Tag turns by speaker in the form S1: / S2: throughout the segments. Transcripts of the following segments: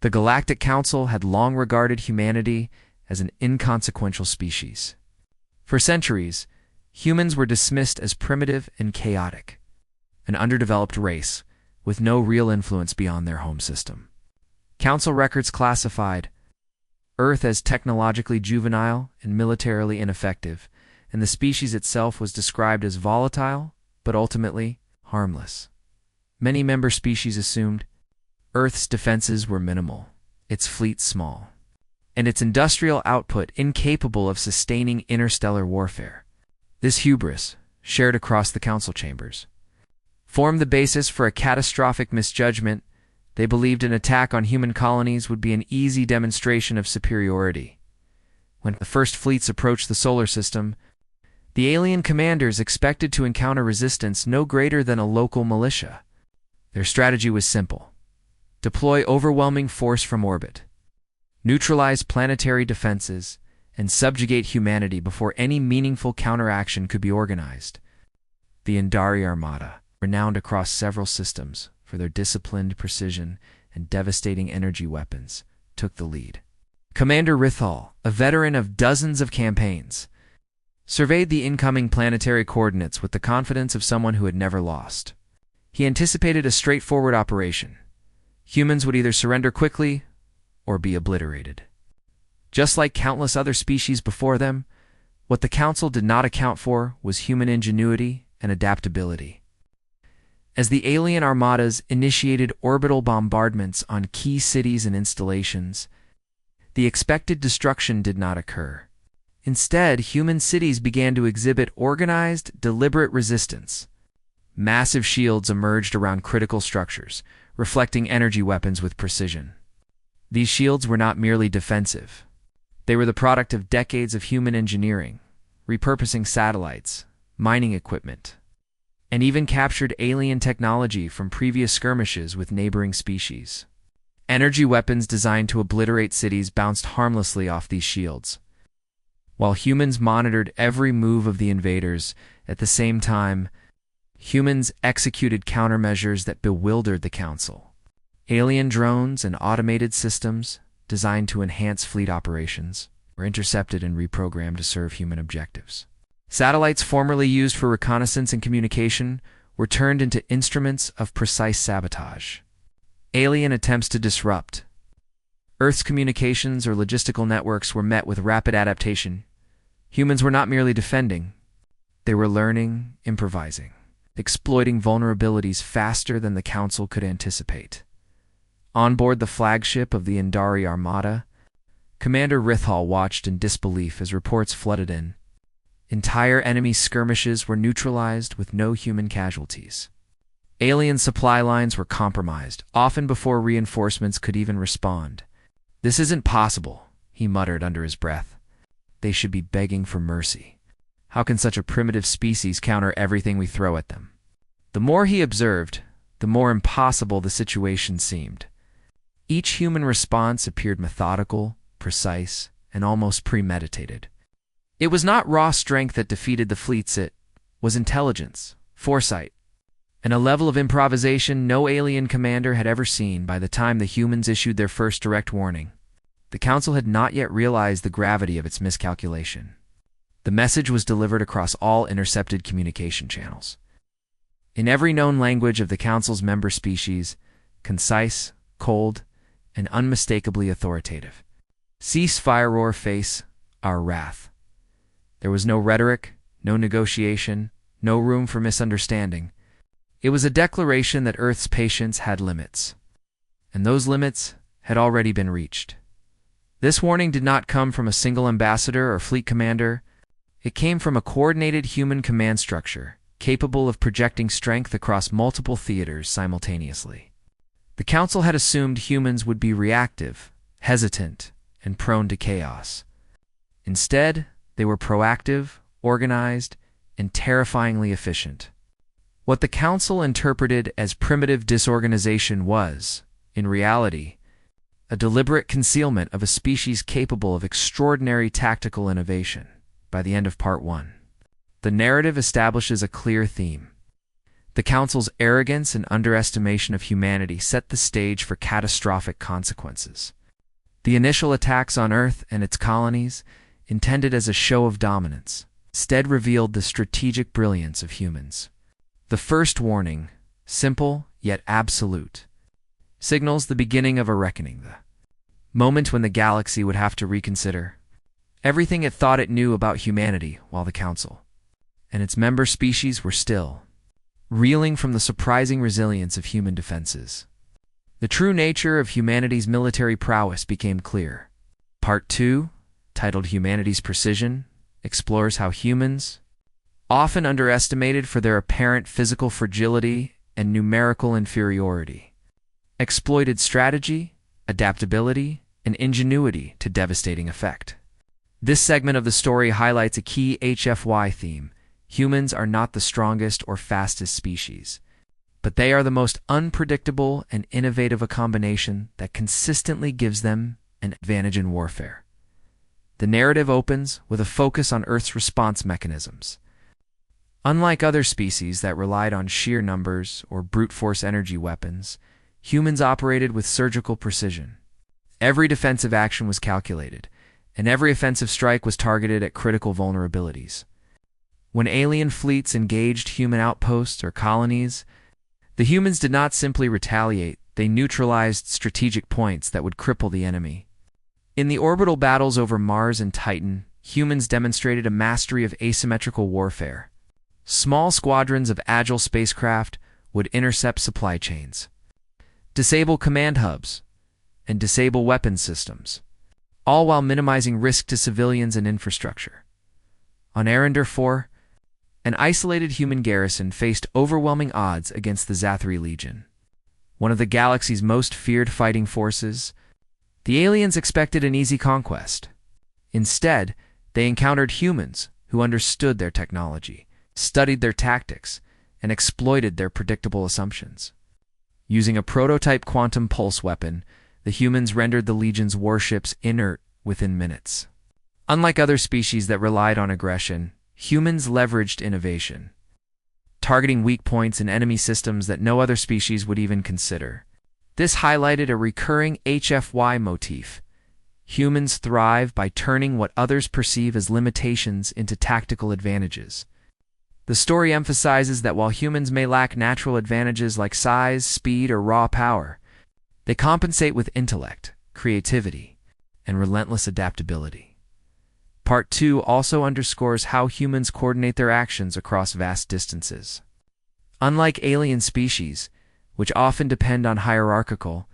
S1: The Galactic Council had long regarded humanity as an inconsequential species. For centuries, humans were dismissed as primitive and chaotic, an underdeveloped race with no real influence beyond their home system. Council records classified Earth as technologically juvenile and militarily ineffective, and the species itself was described as volatile, but ultimately harmless. Many member species assumed Earth's defenses were minimal, its fleet small, and its industrial output incapable of sustaining interstellar warfare. This hubris, shared across the council chambers, formed the basis for a catastrophic misjudgment. They believed an attack on human colonies would be an easy demonstration of superiority. When the first fleets approached the solar system, the alien commanders expected to encounter resistance no greater than a local militia. Their strategy was simple: deploy overwhelming force from orbit, neutralize planetary defenses, and subjugate humanity before any meaningful counteraction could be organized. The Indari Armada, renowned across several systems for their disciplined precision and devastating energy weapons, took the lead. Commander Rithal, a veteran of dozens of campaigns, surveyed the incoming planetary coordinates with the confidence of someone who had never lost. He anticipated a straightforward operation. Humans would either surrender quickly or be obliterated. Just like countless other species before them, what the Council did not account for was human ingenuity and adaptability. As the alien armadas initiated orbital bombardments on key cities and installations, the expected destruction did not occur. Instead, human cities began to exhibit organized, deliberate resistance. Massive shields emerged around critical structures, reflecting energy weapons with precision. These shields were not merely defensive. They were the product of decades of human engineering, repurposing satellites, mining equipment, and even captured alien technology from previous skirmishes with neighboring species. Energy weapons designed to obliterate cities bounced harmlessly off these shields. While humans monitored every move of the invaders, at the same time, humans executed countermeasures that bewildered the Council. Alien drones and automated systems, designed to enhance fleet operations, were intercepted and reprogrammed to serve human objectives. Satellites formerly used for reconnaissance and communication were turned into instruments of precise sabotage. Alien attempts to disrupt Earth's communications or logistical networks were met with rapid adaptation. Humans were not merely defending, they were learning, improvising, exploiting vulnerabilities faster than the Council could anticipate. On board the flagship of the Indari Armada, Commander Rithal watched in disbelief as reports flooded in. Entire enemy skirmishes were neutralized with no human casualties. Alien supply lines were compromised, often before reinforcements could even respond. "This isn't possible," he muttered under his breath. "They should be begging for mercy. How can such a primitive species counter everything we throw at them?" The more he observed, the more impossible the situation seemed. Each human response appeared methodical, precise, and almost premeditated. It was not raw strength that defeated the fleets, it was intelligence, foresight, and a level of improvisation no alien commander had ever seen by the time the humans issued their first direct warning. The Council had not yet realized the gravity of its miscalculation. The message was delivered across all intercepted communication channels. In every known language of the Council's member species, concise, cold, and unmistakably authoritative. "Cease fire or face our wrath." There was no rhetoric, no negotiation, no room for misunderstanding. It was a declaration that Earth's patience had limits, and those limits had already been reached. This warning did not come from a single ambassador or fleet commander. It came from a coordinated human command structure, capable of projecting strength across multiple theaters simultaneously. The Council had assumed humans would be reactive, hesitant, and prone to chaos. Instead, they were proactive, organized, and terrifyingly efficient. What the Council interpreted as primitive disorganization was, in reality, a deliberate concealment of a species capable of extraordinary tactical innovation. By the end of Part 1, the narrative establishes a clear theme. The Council's arrogance and underestimation of humanity set the stage for catastrophic consequences. The initial attacks on Earth and its colonies, intended as a show of dominance, instead revealed the strategic brilliance of humans. The first warning, simple yet absolute, signals the beginning of a reckoning, the moment when the galaxy would have to reconsider everything it thought it knew about humanity, while the Council and its member species were still reeling from the surprising resilience of human defenses. The true nature of humanity's military prowess became clear. Part 2, titled Humanity's Precision, explores how humans, often underestimated for their apparent physical fragility and numerical inferiority, exploited strategy, adaptability, and ingenuity to devastating effect. This segment of the story highlights a key HFY theme. Humans are not the strongest or fastest species, but they are the most unpredictable and innovative a combination that consistently gives them an advantage in warfare. The narrative opens with a focus on Earth's response mechanisms. Unlike other species that relied on sheer numbers or brute force energy weapons, humans operated with surgical precision. Every defensive action was calculated, and every offensive strike was targeted at critical vulnerabilities. When alien fleets engaged human outposts or colonies, the humans did not simply retaliate, they neutralized strategic points that would cripple the enemy. In the orbital battles over Mars and Titan, humans demonstrated a mastery of asymmetrical warfare. Small squadrons of agile spacecraft would intercept supply chains, disable command hubs, and disable weapons systems, all while minimizing risk to civilians and infrastructure. On Arendar 4, an isolated human garrison faced overwhelming odds against the Zathri Legion, one of the galaxy's most feared fighting forces. The aliens expected an easy conquest. Instead, they encountered humans who understood their technology, studied their tactics, and exploited their predictable assumptions. Using a prototype quantum pulse weapon, the humans rendered the Legion's warships inert within minutes. Unlike other species that relied on aggression, humans leveraged innovation, targeting weak points in enemy systems that no other species would even consider. This highlighted a recurring HFY motif. Humans thrive by turning what others perceive as limitations into tactical advantages. The story emphasizes that while humans may lack natural advantages like size, speed, or raw power, they compensate with intellect, creativity, and relentless adaptability. Part 2 also underscores how humans coordinate their actions across vast distances. Unlike alien species, which often depend on hierarchical,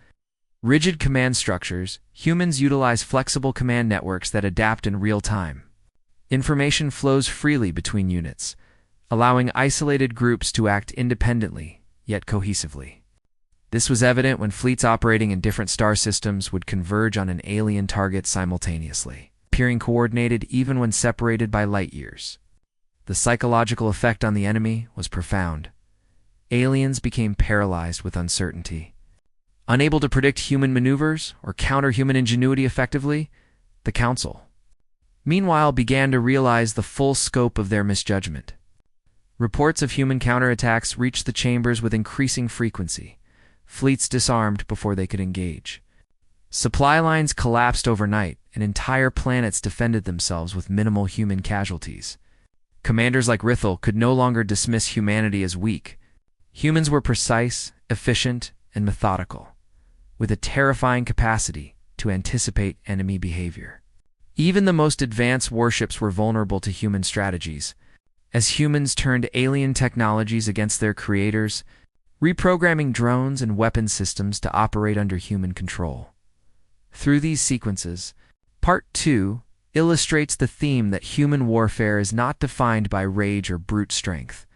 S1: rigid command structures, humans utilize flexible command networks that adapt in real time. Information flows freely between units, allowing isolated groups to act independently, yet cohesively. This was evident when fleets operating in different star systems would converge on an alien target simultaneously, appearing coordinated even when separated by light years. The psychological effect on the enemy was profound. Aliens became paralyzed with uncertainty. Unable to predict human maneuvers or counter human ingenuity effectively, the Council, meanwhile, began to realize the full scope of their misjudgment. Reports of human counterattacks reached the chambers with increasing frequency. Fleets disarmed before they could engage. Supply lines collapsed overnight, and entire planets defended themselves with minimal human casualties. Commanders like Rithel could no longer dismiss humanity as weak. Humans were precise, efficient, and methodical, with a terrifying capacity to anticipate enemy behavior. Even the most advanced warships were vulnerable to human strategies. As humans turned alien technologies against their creators, reprogramming drones and weapon systems to operate under human control. Through these sequences, Part 2 illustrates the theme that human warfare is not defined by rage or brute strength,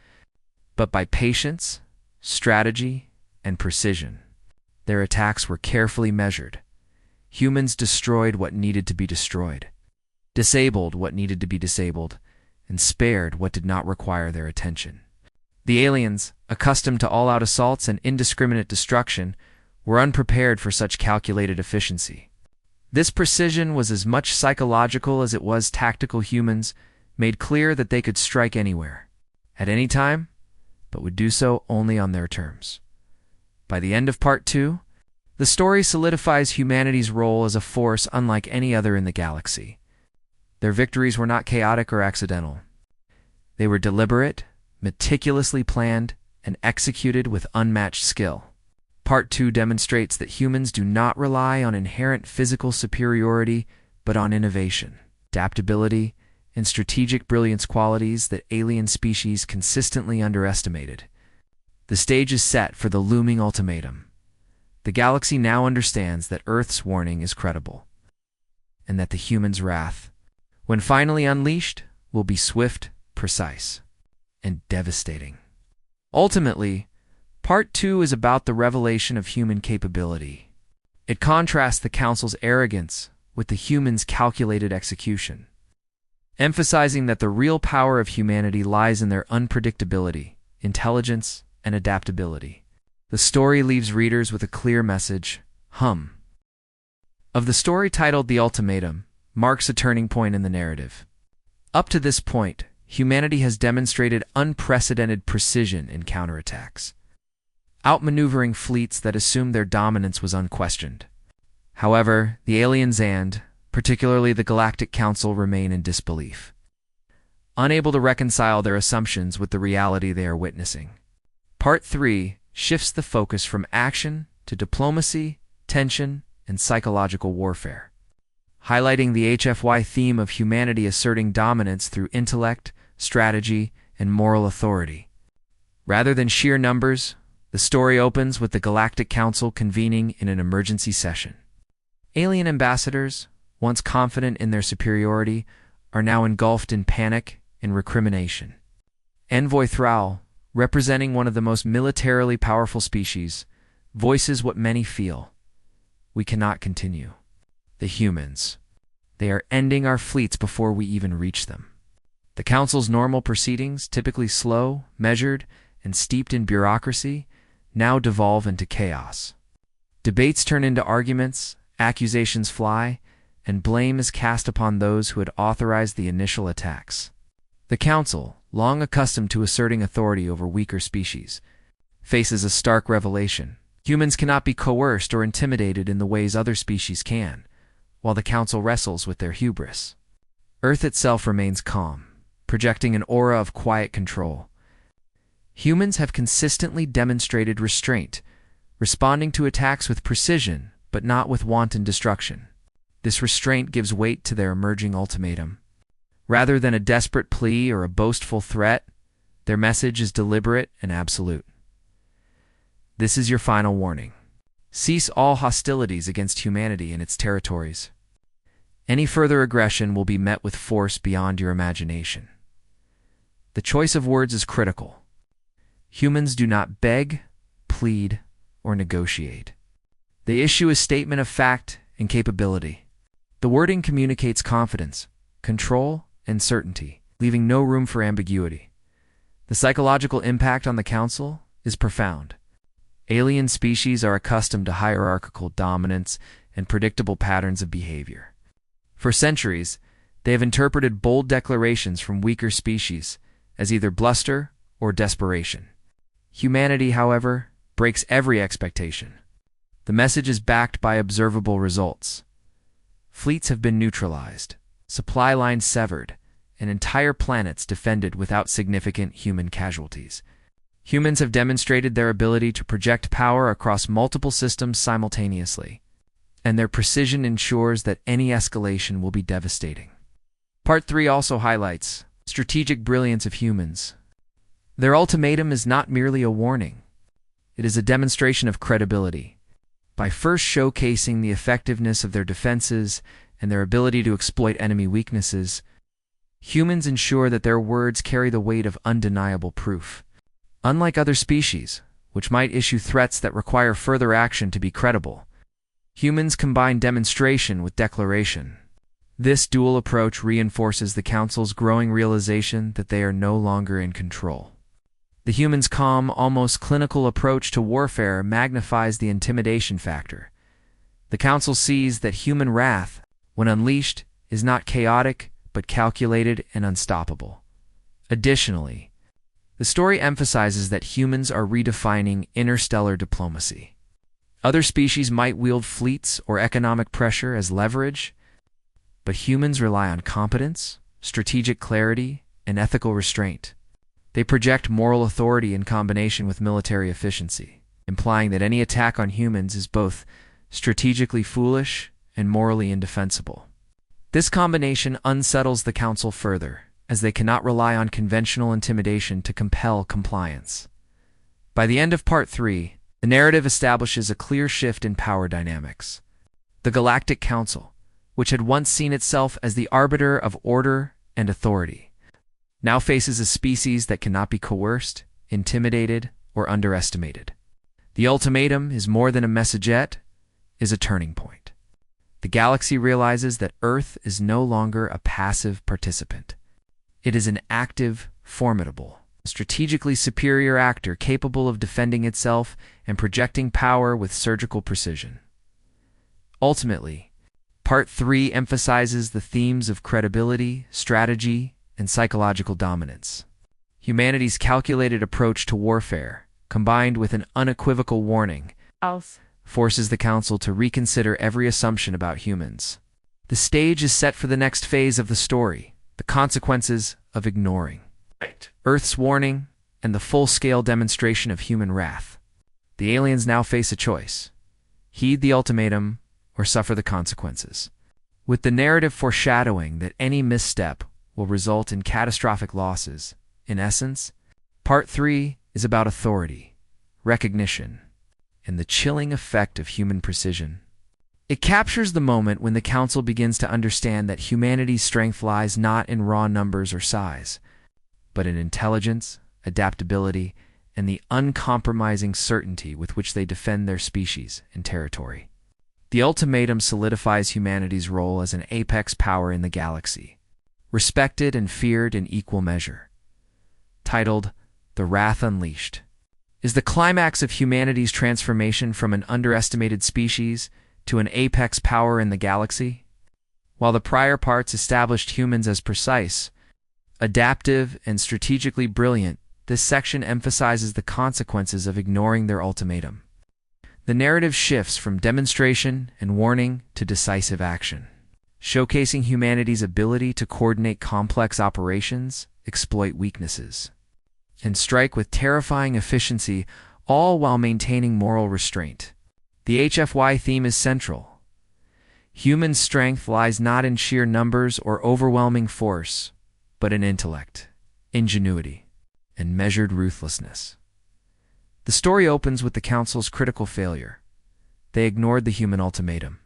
S1: but by patience, strategy, and precision. Their attacks were carefully measured. Humans destroyed what needed to be destroyed, disabled what needed to be disabled, and spared what did not require their attention. The aliens, accustomed to all-out assaults and indiscriminate destruction, were unprepared for such calculated efficiency. This precision was as much psychological as it was tactical. Humans made clear that they could strike anywhere, at any time, but would do so only on their terms. By the end of Part 2, the story solidifies humanity's role as a force unlike any other in the galaxy. Their victories were not chaotic or accidental. They were deliberate, meticulously planned, and executed with unmatched skill. Part 2 demonstrates that humans do not rely on inherent physical superiority, but on innovation, adaptability, and strategic brilliance, qualities that alien species consistently underestimated. The stage is set for the looming ultimatum. The galaxy now understands that Earth's warning is credible, and that the humans' wrath, when finally unleashed, will be swift, precise, and devastating. Ultimately, Part 2 is about the revelation of human capability. It contrasts the Council's arrogance with the humans' calculated execution, emphasizing that the real power of humanity lies in their unpredictability, intelligence, and adaptability. The story leaves readers with a clear message: of the story titled The Ultimatum marks a turning point in the narrative. Up to this point, humanity has demonstrated unprecedented precision in counterattacks, outmaneuvering fleets that assumed their dominance was unquestioned. However, the aliens and, particularly the Galactic Council, remain in disbelief, unable to reconcile their assumptions with the reality they are witnessing. Part 3 shifts the focus from action to diplomacy, tension, and psychological warfare, highlighting the HFY theme of humanity asserting dominance through intellect, strategy, and moral authority. Rather than sheer numbers, the story opens with the Galactic Council convening in an emergency session. Alien ambassadors, once confident in their superiority, are now engulfed in panic and recrimination. Envoy Thrall, representing one of the most militarily powerful species, voices what many feel: we cannot continue. The humans, they are ending our fleets before we even reach them. The Council's normal proceedings, typically slow, measured, and steeped in bureaucracy, now devolve into chaos. Debates turn into arguments, accusations fly, and blame is cast upon those who had authorized the initial attacks. The Council, long accustomed to asserting authority over weaker species, faces a stark revelation. Humans cannot be coerced or intimidated in the ways other species can, while the Council wrestles with their hubris. Earth itself remains calm, projecting an aura of quiet control. Humans have consistently demonstrated restraint, responding to attacks with precision, but not with wanton destruction. This restraint gives weight to their emerging ultimatum. Rather than a desperate plea or a boastful threat, their message is deliberate and absolute. This is your final warning. Cease all hostilities against humanity and its territories. Any further aggression will be met with force beyond your imagination. The choice of words is critical. Humans do not beg, plead, or negotiate. They issue a statement of fact and capability. The wording communicates confidence, control, and certainty, leaving no room for ambiguity. The psychological impact on the Council is profound. Alien species are accustomed to hierarchical dominance and predictable patterns of behavior. For centuries, they have interpreted bold declarations from weaker species as either bluster or desperation. Humanity, however, breaks every expectation. The message is backed by observable results. Fleets have been neutralized, supply lines severed, and entire planets defended without significant human casualties. Humans have demonstrated their ability to project power across multiple systems simultaneously, and their precision ensures that any escalation will be devastating. Part 3 also highlights strategic brilliance of humans. Their ultimatum is not merely a warning. It is a demonstration of credibility. By first showcasing the effectiveness of their defenses and their ability to exploit enemy weaknesses, humans ensure that their words carry the weight of undeniable proof. Unlike other species, which might issue threats that require further action to be credible, humans combine demonstration with declaration. This dual approach reinforces the Council's growing realization that they are no longer in control. The humans' calm, almost clinical approach to warfare magnifies the intimidation factor. The Council sees that human wrath, when unleashed, is not chaotic, but calculated and unstoppable. Additionally, The story emphasizes that humans are redefining interstellar diplomacy. Other species might wield fleets or economic pressure as leverage, but humans rely on competence, strategic clarity, and ethical restraint. They project moral authority in combination with military efficiency, implying that any attack on humans is both strategically foolish and morally indefensible. This combination unsettles the Council further, as they cannot rely on conventional intimidation to compel compliance. By the end of Part 3, the narrative establishes a clear shift in power dynamics. The Galactic Council, which had once seen itself as the arbiter of order and authority, now faces a species that cannot be coerced, intimidated, or underestimated. The ultimatum is more than a messagette, is a turning point. The galaxy realizes that Earth is no longer a passive participant. It is an active, formidable, strategically superior actor capable of defending itself and projecting power with surgical precision. Ultimately, Part 3 emphasizes the themes of credibility, strategy, and psychological dominance. Humanity's calculated approach to warfare, combined with an unequivocal warning, forces the Council to reconsider every assumption about humans. The stage is set for the next phase of the story, the consequences of ignoring Earth's warning and the full-scale demonstration of human wrath. The aliens now face a choice: heed the ultimatum or suffer the consequences. With the narrative foreshadowing that any misstep will result in catastrophic losses, in essence, Part 3 is about authority, recognition, and the chilling effect of human precision. It captures the moment when the Council begins to understand that humanity's strength lies not in raw numbers or size, but in intelligence, adaptability, and the uncompromising certainty with which they defend their species and territory. The ultimatum solidifies humanity's role as an apex power in the galaxy, respected and feared in equal measure. Titled The Wrath Unleashed, is the climax of humanity's transformation from an underestimated species to an apex power in the galaxy. While the prior parts established humans as precise, adaptive, and strategically brilliant, this section emphasizes the consequences of ignoring their ultimatum. The narrative shifts from demonstration and warning to decisive action, showcasing humanity's ability to coordinate complex operations, exploit weaknesses, and strike with terrifying efficiency, all while maintaining moral restraint. The HFY theme is central. Human strength lies not in sheer numbers or overwhelming force, but in intellect, ingenuity, and measured ruthlessness. The story opens with the Council's critical failure. They ignored the human ultimatum.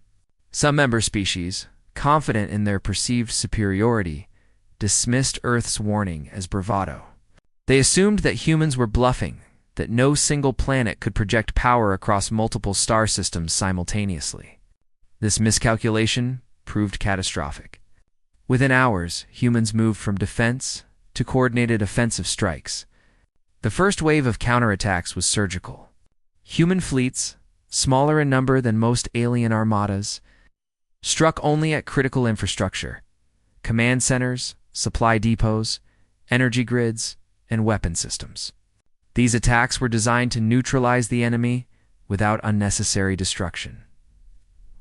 S1: Some member species, confident in their perceived superiority, dismissed Earth's warning as bravado. They assumed that humans were bluffing, that no single planet could project power across multiple star systems simultaneously. This miscalculation proved catastrophic. Within hours, humans moved from defense to coordinated offensive strikes. The first wave of counterattacks was surgical. Human fleets, smaller in number than most alien armadas, struck only at critical infrastructure: command centers, supply depots, energy grids, and weapon systems. These attacks were designed to neutralize the enemy without unnecessary destruction.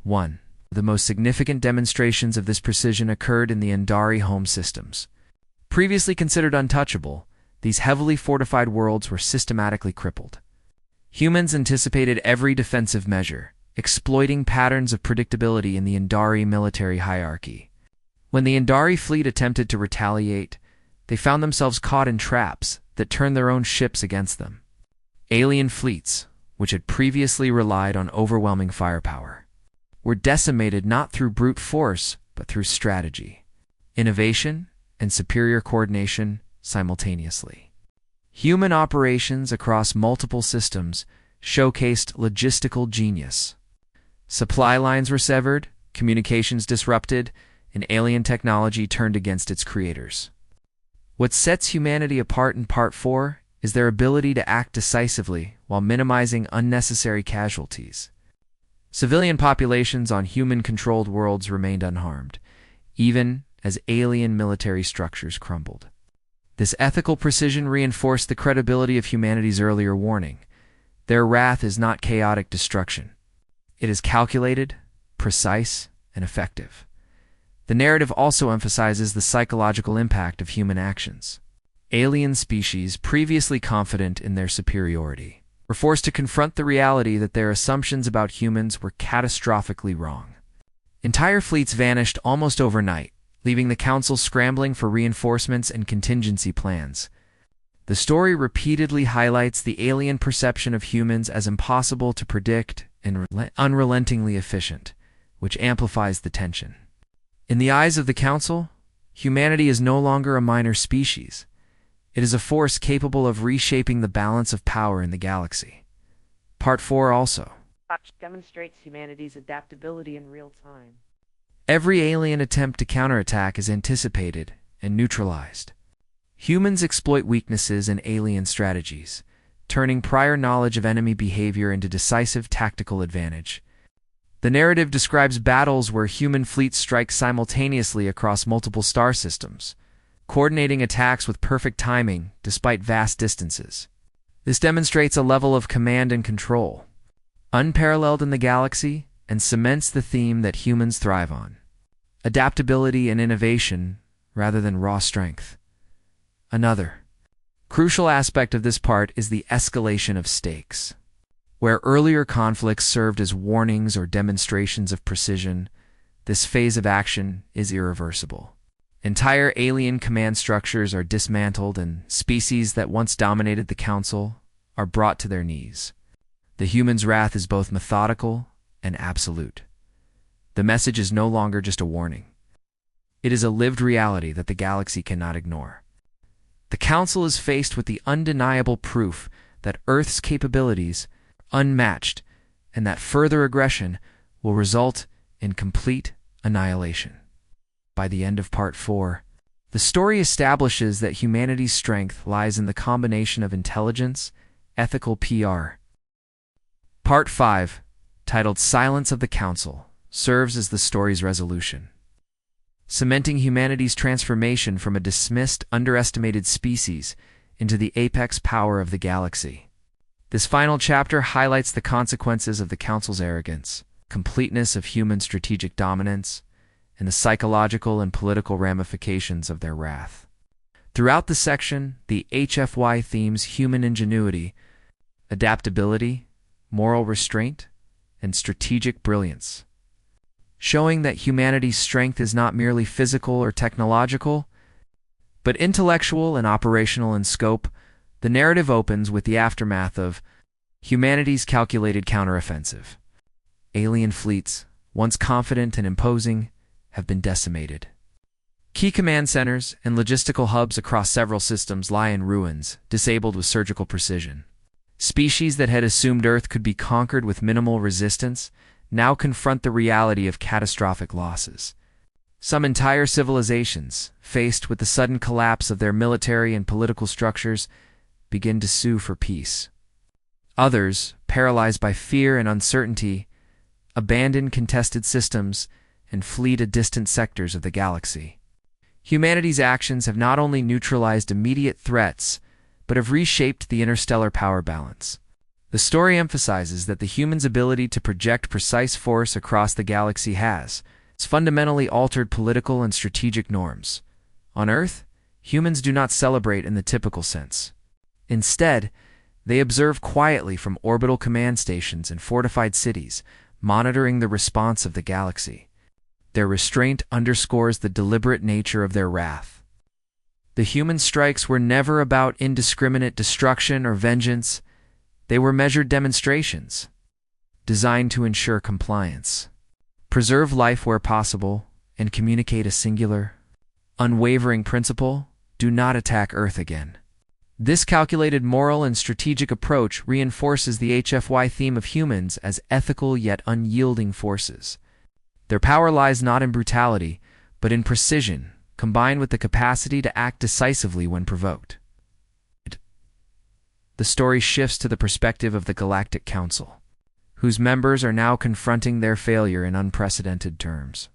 S1: 1. The most significant demonstrations of this precision occurred in the Andari home systems. Previously considered untouchable, these heavily fortified worlds were systematically crippled. Humans anticipated every defensive measure, exploiting patterns of predictability in the Andari military hierarchy. When the Andari fleet attempted to retaliate, they found themselves caught in traps that turned their own ships against them. Alien fleets, which had previously relied on overwhelming firepower, were decimated not through brute force, but through strategy, innovation, and superior coordination simultaneously. Human operations across multiple systems showcased logistical genius. Supply lines were severed, communications disrupted, and alien technology turned against its creators. What sets humanity apart in Part 4 is their ability to act decisively while minimizing unnecessary casualties. Civilian populations on human-controlled worlds remained unharmed, even as alien military structures crumbled. This ethical precision reinforced the credibility of humanity's earlier warning. Their wrath is not chaotic destruction. It is calculated, precise, and effective. The narrative also emphasizes the psychological impact of human actions. Alien species, previously confident in their superiority, were forced to confront the reality that their assumptions about humans were catastrophically wrong. Entire fleets vanished almost overnight, leaving the Council scrambling for reinforcements and contingency plans. The story repeatedly highlights the alien perception of humans as impossible to predict and unrelentingly efficient, which amplifies the tension. In the eyes of the Council, humanity is no longer a minor species. It is a force capable of reshaping the balance of power in the galaxy. Part 4 also
S2: demonstrates humanity's adaptability in real time.
S1: Every alien attempt to counterattack is anticipated and neutralized. Humans exploit weaknesses in alien strategies, turning prior knowledge of enemy behavior into decisive tactical advantage. The narrative describes battles where human fleets strike simultaneously across multiple star systems, coordinating attacks with perfect timing despite vast distances. This demonstrates a level of command and control, unparalleled in the galaxy, and cements the theme that humans thrive on: adaptability and innovation rather than raw strength. Another crucial aspect of this part is the escalation of stakes. Where earlier conflicts served as warnings or demonstrations of precision, this phase of action is irreversible. Entire alien command structures are dismantled, and species that once dominated the Council are brought to their knees. The human's wrath is both methodical and absolute. The message is no longer just a warning. It is a lived reality that the galaxy cannot ignore. The Council is faced with the undeniable proof that Earth's capabilities are unmatched, and that further aggression will result in complete annihilation. By the end of Part 4, the story establishes that humanity's strength lies in the combination of intelligence, ethical PR. Part 5, titled Silence of the Council, serves as the story's resolution, cementing humanity's transformation from a dismissed, underestimated species into the apex power of the galaxy. This final chapter highlights the consequences of the Council's arrogance, completeness of human strategic dominance, and the psychological and political ramifications of their wrath. Throughout the section, the HFY themes human ingenuity, adaptability, moral restraint, and strategic brilliance, showing that humanity's strength is not merely physical or technological, but intellectual and operational in scope. The narrative opens with the aftermath of humanity's calculated counteroffensive. Alien fleets, once confident and imposing, have been decimated. Key command centers and logistical hubs across several systems lie in ruins, disabled with surgical precision. Species that had assumed Earth could be conquered with minimal resistance now confront the reality of catastrophic losses. Some entire civilizations, faced with the sudden collapse of their military and political structures, begin to sue for peace. Others, paralyzed by fear and uncertainty, abandon contested systems and flee to distant sectors of the galaxy. Humanity's actions have not only neutralized immediate threats, but have reshaped the interstellar power balance. The story emphasizes that the human's ability to project precise force across the galaxy has fundamentally altered political and strategic norms. On Earth, humans do not celebrate in the typical sense. Instead, they observe quietly from orbital command stations and fortified cities, monitoring the response of the galaxy. Their restraint underscores the deliberate nature of their wrath. The human strikes were never about indiscriminate destruction or vengeance. They were measured demonstrations, designed to ensure compliance, preserve life where possible, and communicate a singular, unwavering principle: do not attack Earth again. This calculated moral and strategic approach reinforces the HFY theme of humans as ethical yet unyielding forces. Their power lies not in brutality, but in precision, combined with the capacity to act decisively when provoked. The story shifts to the perspective of the Galactic Council, whose members are now confronting their failure in unprecedented terms.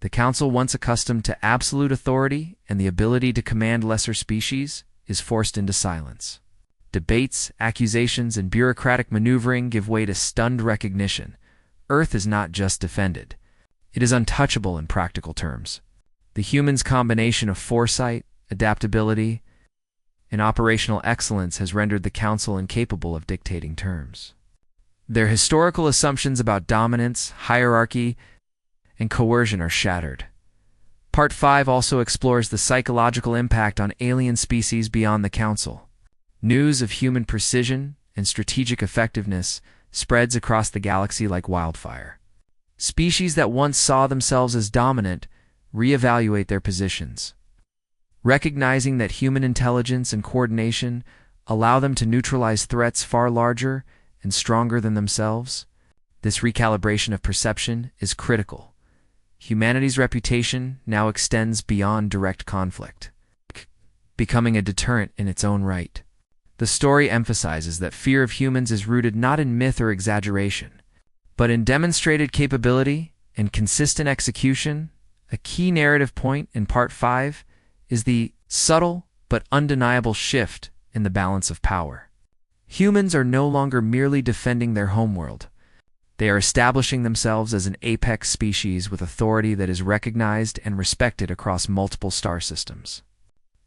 S1: The Council, once accustomed to absolute authority and the ability to command lesser species, is forced into silence. Debates, accusations, and bureaucratic maneuvering give way to stunned recognition. Earth is not just defended. It is untouchable in practical terms. The humans' combination of foresight, adaptability, and operational excellence has rendered the Council incapable of dictating terms. Their historical assumptions about dominance, hierarchy, and coercion are shattered. Part 5 also explores the psychological impact on alien species beyond the Council. News of human precision and strategic effectiveness spreads across the galaxy like wildfire. Species that once saw themselves as dominant reevaluate their positions, recognizing that human intelligence and coordination allow them to neutralize threats far larger and stronger than themselves. This recalibration of perception is critical. Humanity's reputation now extends beyond direct conflict, becoming a deterrent in its own right. The story emphasizes that fear of humans is rooted not in myth or exaggeration, but in demonstrated capability and consistent execution. A key narrative point in Part 5 is the subtle but undeniable shift in the balance of power. Humans are no longer merely defending their homeworld. They are establishing themselves as an apex species with authority that is recognized and respected across multiple star systems.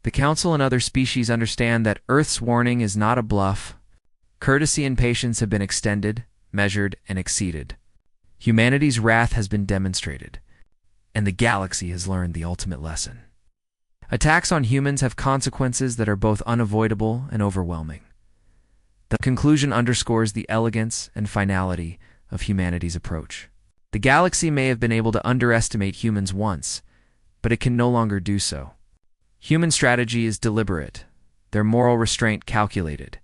S1: The Council and other species understand that Earth's warning is not a bluff. Courtesy and patience have been extended, measured, and exceeded. Humanity's wrath has been demonstrated, and the galaxy has learned the ultimate lesson. Attacks on humans have consequences that are both unavoidable and overwhelming. The conclusion underscores the elegance and finality of humanity's approach. The galaxy may have been able to underestimate humans once, but it can no longer do so. Human strategy is deliberate, their moral restraint calculated,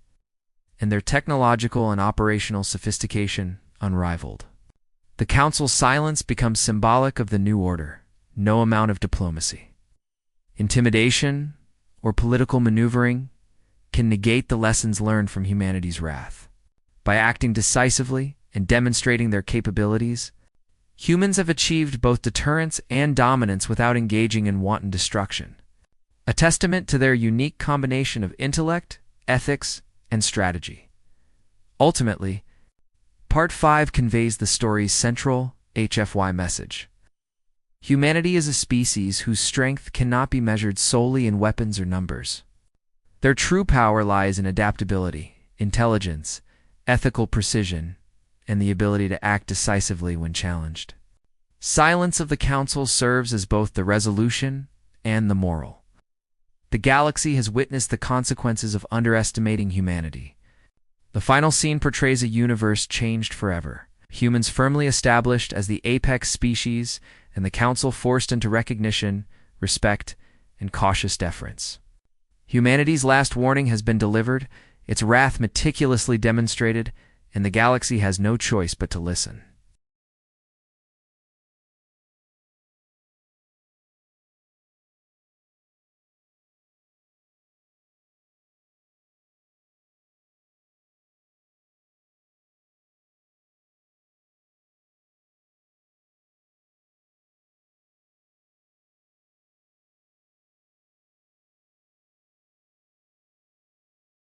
S1: and their technological and operational sophistication unrivaled. The Council's silence becomes symbolic of the new order. No amount of diplomacy, intimidation, or political maneuvering can negate the lessons learned from humanity's wrath. By acting decisively and demonstrating their capabilities, humans have achieved both deterrence and dominance without engaging in wanton destruction, a testament to their unique combination of intellect, ethics, and strategy. Ultimately, Part 5 conveys the story's central HFY message. Humanity is a species whose strength cannot be measured solely in weapons or numbers. Their true power lies in adaptability, intelligence, ethical precision, and the ability to act decisively when challenged. Silence of the Council serves as both the resolution and the moral. The galaxy has witnessed the consequences of underestimating humanity. The final scene portrays a universe changed forever, humans firmly established as the apex species, and the Council forced into recognition, respect, and cautious deference. Humanity's last warning has been delivered, its wrath meticulously demonstrated, and the galaxy has no choice but to listen.